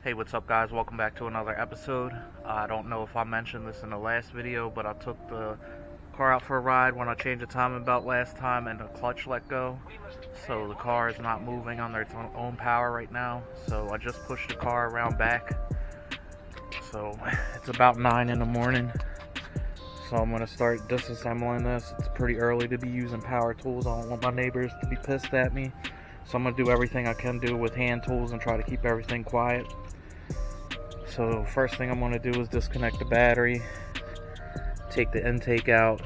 Hey, what's up guys? Welcome back to another episode. I don't know if I mentioned this in the last video, but I took the car out for a ride when I changed the timing belt last time and the clutch let go. So the car is not moving on its own power right now. So I just pushed the car around back. So it's about 9 in the morning. So I'm going to start disassembling this. It's pretty early to be using power tools. I don't want my neighbors to be pissed at me. So I'm going to do everything I can do with hand tools and try to keep everything quiet. So first thing I'm going to do is disconnect the battery, take the intake out,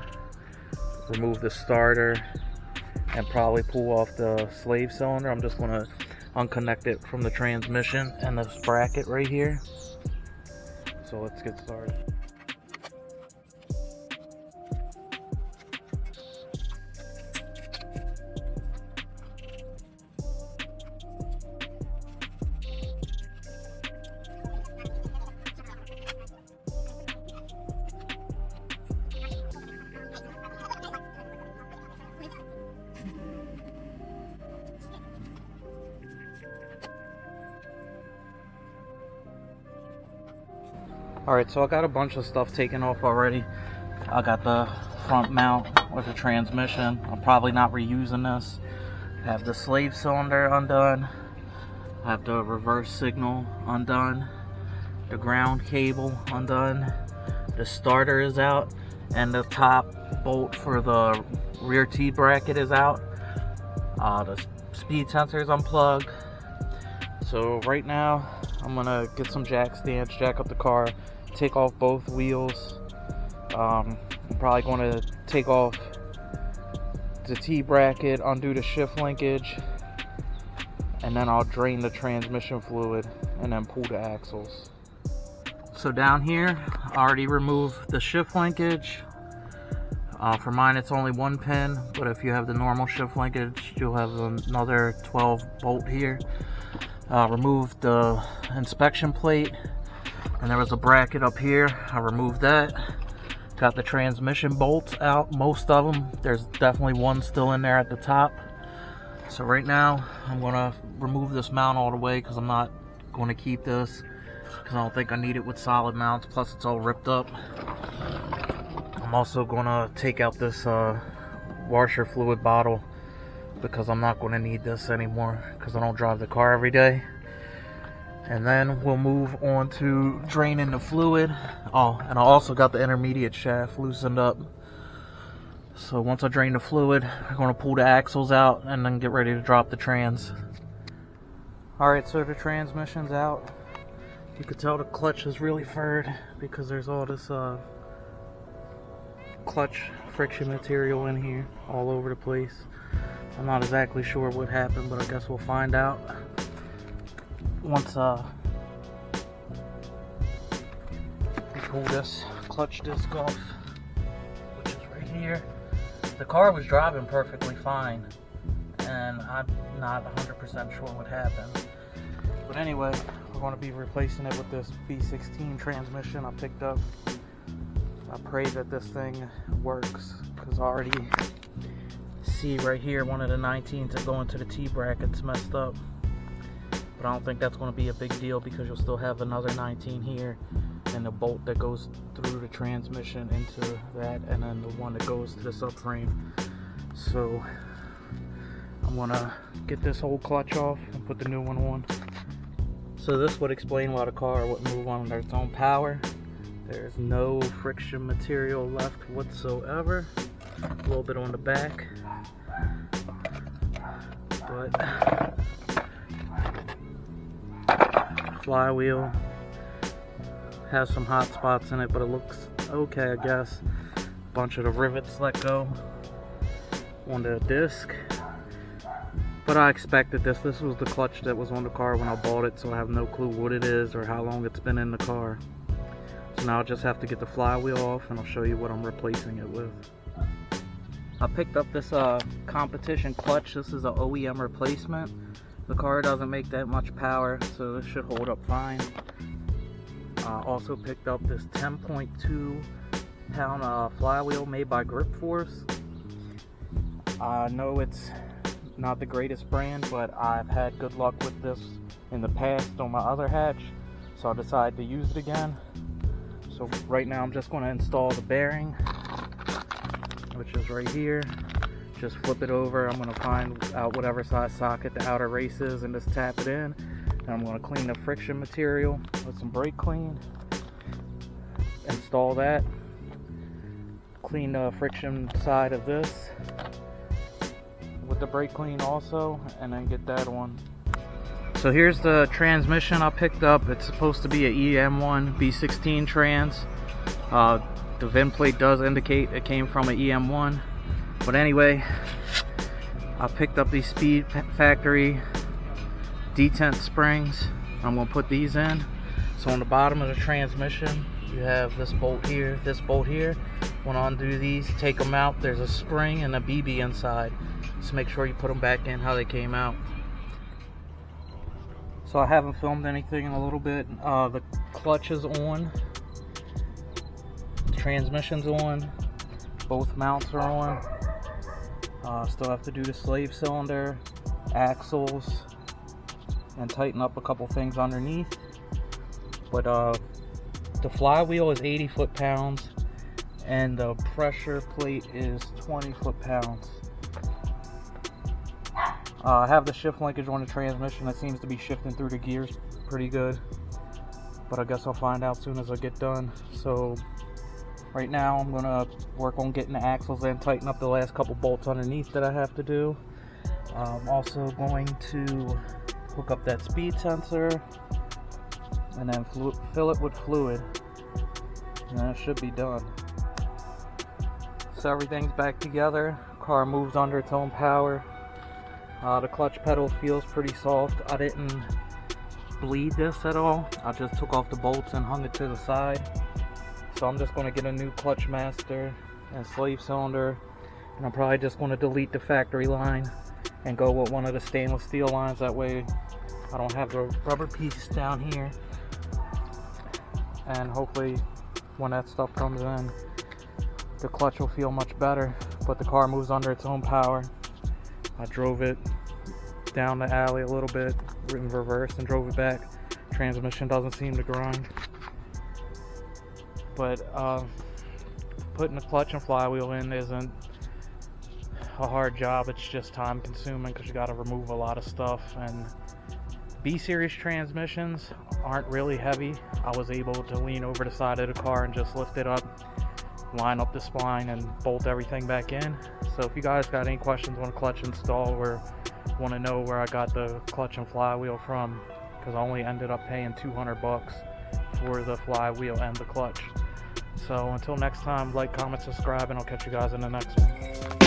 remove the starter, and probably pull off the slave cylinder. I'm just going to unconnect it from the transmission and this bracket right here. So let's get started. Alright, so I got a bunch of stuff taken off already. I got the front mount with the transmission. I'm probably not reusing this. I have the slave cylinder undone. I have the reverse signal undone. The ground cable undone. The starter is out. And the top bolt for the rear T bracket is out. The speed sensor is unplugged. So right now, I'm gonna get some jack stands, jack up the car, take off both wheels. I'm probably going to take off the T bracket, undo the shift linkage, and then I'll drain the transmission fluid and then pull the axles. So down here, I already removed the shift linkage. For mine it's only 1 pin, but if you have the normal shift linkage, you'll have another 12 bolt here. Removed the inspection plate. And there was a bracket up here. I removed that. Got the transmission bolts out, most of them. There's definitely one still in there at the top. So right now, I'm gonna remove this mount all the way because I'm not gonna keep this because I don't think I need it with solid mounts. Plus it's all ripped up. I'm also gonna take out this washer fluid bottle because I'm not gonna need this anymore because I don't drive the car every day. And then we'll move on to draining the fluid. Oh, and I also got the intermediate shaft loosened up. So once I drain the fluid, I'm going to pull the axles out and then get ready to drop the trans. Alright, so the transmission's out. You can tell the clutch is really furred because there's all this clutch friction material in here all over the place. I'm not exactly sure what happened, but I guess we'll find out. Once we pull this clutch disc off, which is right here. The car was driving perfectly fine, and I'm not 100% sure what happened. But anyway, we're going to be replacing it with this B16 transmission I picked up. I pray that this thing works, because I already see right here one of the 19s that go into the T bracket's messed up. But I don't think that's going to be a big deal because you'll still have another 19 here and the bolt that goes through the transmission into that, and then the one that goes to the subframe. So I'm going to get this whole clutch off and put the new one on. So this would explain why the car wouldn't move on its own power. There's no friction material left whatsoever. A little bit on the back. But flywheel has some hot spots in it, but it looks okay, I guess. Bunch of the rivets let go on the disc, but I expected this. This was the clutch that was on the car when I bought it, so I have no clue what it is or how long it's been in the car. So now I'll just have to get the flywheel off and I'll show you what I'm replacing it with. I picked up this competition clutch. This is an OEM replacement. The car doesn't make that much power, so this should hold up fine. Also picked up this 10.2 pound flywheel made by Grip Force. I know it's not the greatest brand, but I've had good luck with this in the past on my other hatch. so I decided to use it again. So right now I'm just going to install the bearing, which is right here. Just flip it over. I'm going to find out whatever size socket the outer race is and just tap it in. And I'm going to clean the friction material with some brake clean. Install that. Clean the friction side of this with the brake clean also, and then get that on. So here's the transmission I picked up. It's supposed to be a EM1 B16 trans. The VIN plate does indicate it came from an EM1. But anyway, I picked up these Speed Factory detent springs. I'm going to put these in. So on the bottom of the transmission, you have this bolt here, this bolt here. When I undo these, take them out, there's a spring and a BB inside. So make sure you put them back in how they came out. So I haven't filmed anything in a little bit. The clutch is on, the transmission's on, both mounts are on. Still have to do the slave cylinder, axles, and tighten up a couple things underneath. But the flywheel is 80 foot-pounds and the pressure plate is 20 foot-pounds. I have the shift linkage on the transmission. It seems to be shifting through the gears pretty good, but I guess I'll find out soon as I get done. So right now I'm gonna work on getting the axles in, tighten up the last couple bolts underneath that I have to do. I'm also going to hook up that speed sensor and then fill it with fluid, and that should be done. So everything's back together. Car moves under its own power. The clutch pedal feels pretty soft. I didn't bleed this at all. I just took off the bolts and hung it to the side. So I'm just going to get a new clutch master and slave cylinder, and I'm probably just going to delete the factory line and go with one of the stainless steel lines. That way I don't have the rubber piece down here, and hopefully when that stuff comes in, the clutch will feel much better. But the car moves under its own power. I drove it down the alley a little bit in reverse and drove it back. Transmission doesn't seem to grind. But putting the clutch and flywheel in isn't a hard job. It's just time consuming because you got to remove a lot of stuff. And B-series transmissions aren't really heavy. I was able to lean over the side of the car and just lift it up, line up the spline, and bolt everything back in. So if you guys got any questions on clutch install or want to know where I got the clutch and flywheel from, because I only ended up paying $200 for the flywheel and the clutch. So until next time, like, comment, subscribe, and I'll catch you guys in the next one.